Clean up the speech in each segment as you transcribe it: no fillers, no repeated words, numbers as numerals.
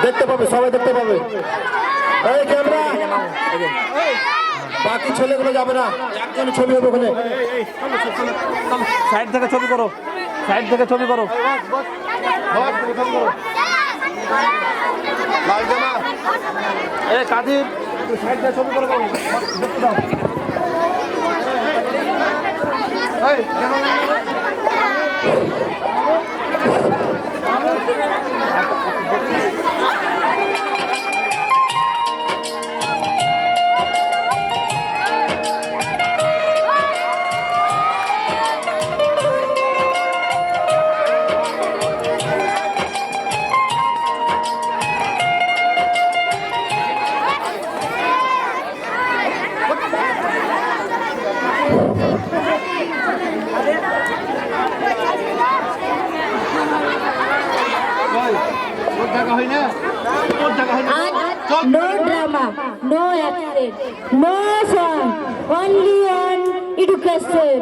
দেখতে পাবে, সবাই দেখতে পাবে। এই ক্যামেরা, বাকি ছেলেগুলো যাবে না, একজন ছবি হবে ওখানে। সাইড থেকে ছবি করো, সাইড থেকে ছবি করো। কাদির সাইড থেকে ছবি করো। No drama, no accent, no song, only on education.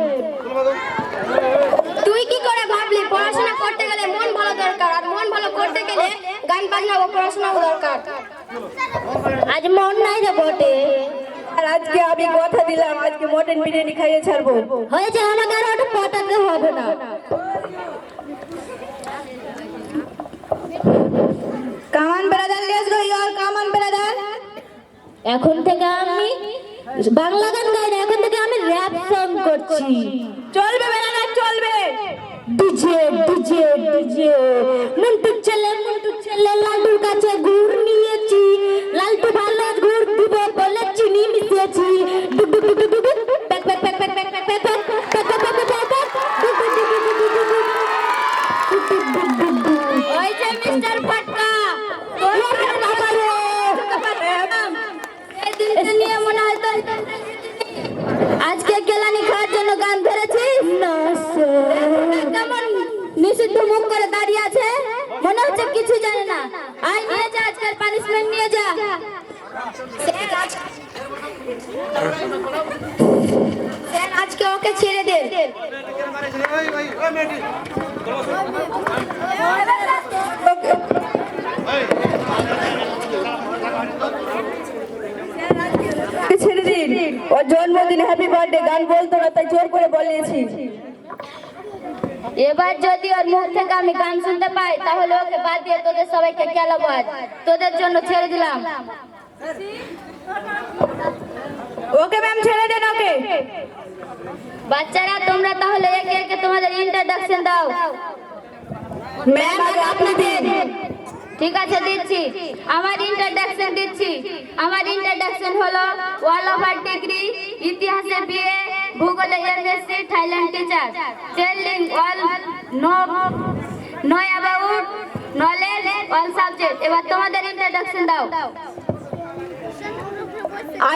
তুই কি করে ভাবলি পড়াশোনা করতে গেলে মন ভালো দরকার, আর মন ভালো করতে গেলে গান বাজনা ও পড়াশোনাও দরকার। আজ মন নাই রে বটে, আর আজকে আমি কথা দিলাম, আজকে মটন বিরিয়ানি খাইয়ে ছাড়বো। হয়েছে, আমাকে আর ওটা পটাতে হবে না। কামান ব্রাদার, লেটস গো ইয়ার কামান ব্রাদার। এখন থেকে আমি বাংলা গান গাই না, এখন থেকে আমি র‍্যাপ সং করছি। চলবে ব্রাদার, চলবে। ডিজে ডিজে ডিজে মন্টু ছেলে লালটুর কাছে গুড় নিয়েছি, লালটু ভালো গুড় দিব বলে চিনি মিশিয়েছি। ডুক ডুক ডুক ডুক ডুক প্যাক প্যাক প্যাক প্যাক প্যাক প্যাক প্যাক প্যাক প্যাক প্যাক প্যাক প্যাক ডুক ডুক ডুক ডুক ডুক ডুক ওই যে মিস্টার ফটকা, এই নিয়ে মনে হয় তো আজকে কেলানি খাওয়ার জন্য গান ধরেছিস না? কেমন নিষিদ্ধ মুখ করে দাঁড়িয়ে আছে, মনে হচ্ছে কিছু জানে না। আয় নিয়ে যা, আজকের পানিশমেন্ট নিয়ে যা। স্যার আজকে ওকে ছেড়ে দেন। ছেড়ে দিন, ওর জন্মদিন হ্যাপি বার্থডে গান বলতো না, তাই জোর করে বলিয়েছি। এবার যদি ওর মুখ থেকে আমি গান শুনতে পাই, তাহলে ওকে বাদ দিয়ে তোদের সবাইকে খেলাবো। আজ তোদের জন্য ছেড়ে দিলাম। ওকে ম্যাম, ছেড়ে দেন ওকে। বাচ্চারা তোমরা তাহলে একে একে তোমাদের ইন্ট্রোডাকশন দাও। ম্যাম আগে আপনি দিন। ঠিক আছে, দিচ্ছি। আমার ইন্ট্রোডাকশন দিচ্ছি। আমার ইন্ট্রোডাকশন হলো অল ওভার ডিগ্রি, ইতিহাসে বিএ, ভূগোলে MSc, Thailand teacher, telling all know about knowledge all subject. এবার তোমাদের ইন্ট্রোডাকশন দাও।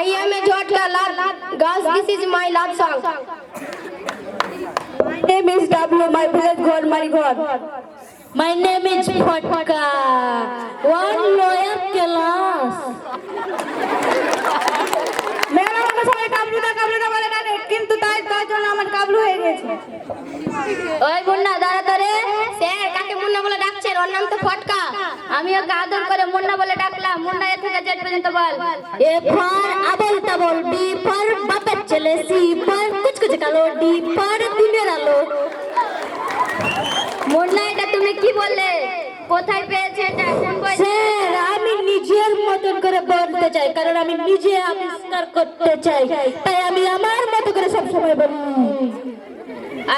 I am a Jhatka love girls, this is my love song. My name is W, my village ঘর মারি ঘর। My name is Phatka, one lower class. Ma'am আমাকে সবাই কাবলু না বলে না, কিন্তু তার জন্য আমার কাবলু হয়ে গেছে। ওই মুন্না দাঁড়া তো রে। স্যার কাকে মুন্না বলে ডাকছেন? ওর নাম তো ফটকা। আমি ওকে আদর করে মুন্না বলে ডাকলাম। মুন্না এ থেকে জেড পর্যন্ত বল। A for Abol Tabol, B for বাপের ছেলে, C for কুচকুচ কালো, D for দিনের আলো। মুন্না এটা তুমি কি বললে? কোথায় পেয়েছে এটা? কোন বই? স্যার আমি নিজের মতন করে বলতে চাই, কারণ আমি নিজে আবিষ্কার করতে চাই, তাই আমি আমার মতো করে সব সময় বলি।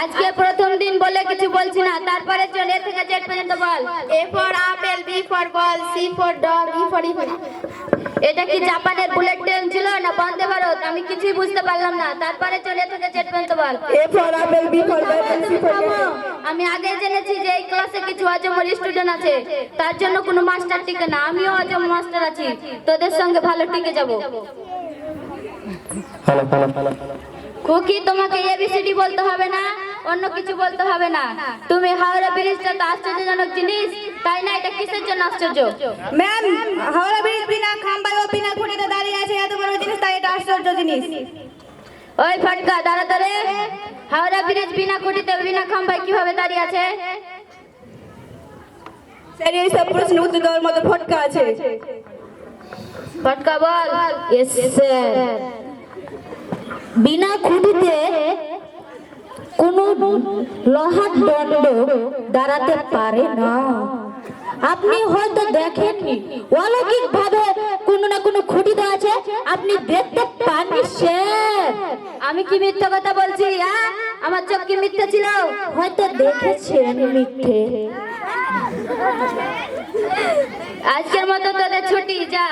আজকে প্রথম দিন বলে কিছু বলছি না, তারপরে চল এ থেকে জেড পর্যন্ত বল। A for apple, B for ball, C for dog, E for এটা কি জাপানের বুলেট ট্রেন ছিল না বন্দে ভারত? আমি কিছুই বুঝতে পারলাম না। তারপরে চলে থেকে জেড পর্যন্ত বল। A for apple, B for ball, C for dog। আমি আগে জেনেছি যে এই ক্লাসে কিছু অজমর স্টুডেন্ট আছে, তার জন্য কোনো মাস্টার টিকে না। আমিও অজম মাস্টার আছি, তোদের সঙ্গে ভালো টিকে যাব। খুকি তোমাকে এবিসিডি বলতে হবে না, অন্য কিছু বলতে হবে না। তুমি হাওড়া ব্রিজটা তো আশ্চর্যজনক জিনিস, তাই না? এটা কিসের জন্য আশ্চর্য? ম্যাম হাওড়া ব্রিজ বিনা খাম্বায় ও বিনা খুঁটিতে দাঁড়িয়ে আছে, এত বড় জিনিস, তাই এটা আশ্চর্য জিনিস। ওই ফটকা দাঁড়া ধরে। হাওড়া ব্রিজ বিনা খুঁটিতে বিনা খাম্বায় কিভাবে দাঁড়িয়ে আছে? স্যার এই সব প্রশ্ন উত্তর দেওয়ার মতো ফটকা আছে। ফটকা বল। Yes sir. বিনা খুঁটিতে কোনো লোহার দণ্ড দাঁড়াতে পারে না। আপনি হয়তো দেখেননি, অলৌকিক ভাবে কোনো না কোনো খুঁটি দেওয়া আছে, আপনি দেখতে পাননি স্যার। আমি কি মিথ্যা কথা বলছি? আমার চোখ কি মিথ্যা ছিল? হয়তো দেখেছেন মিথ্যে। আজকের মতো তোদের ছুটি, যা।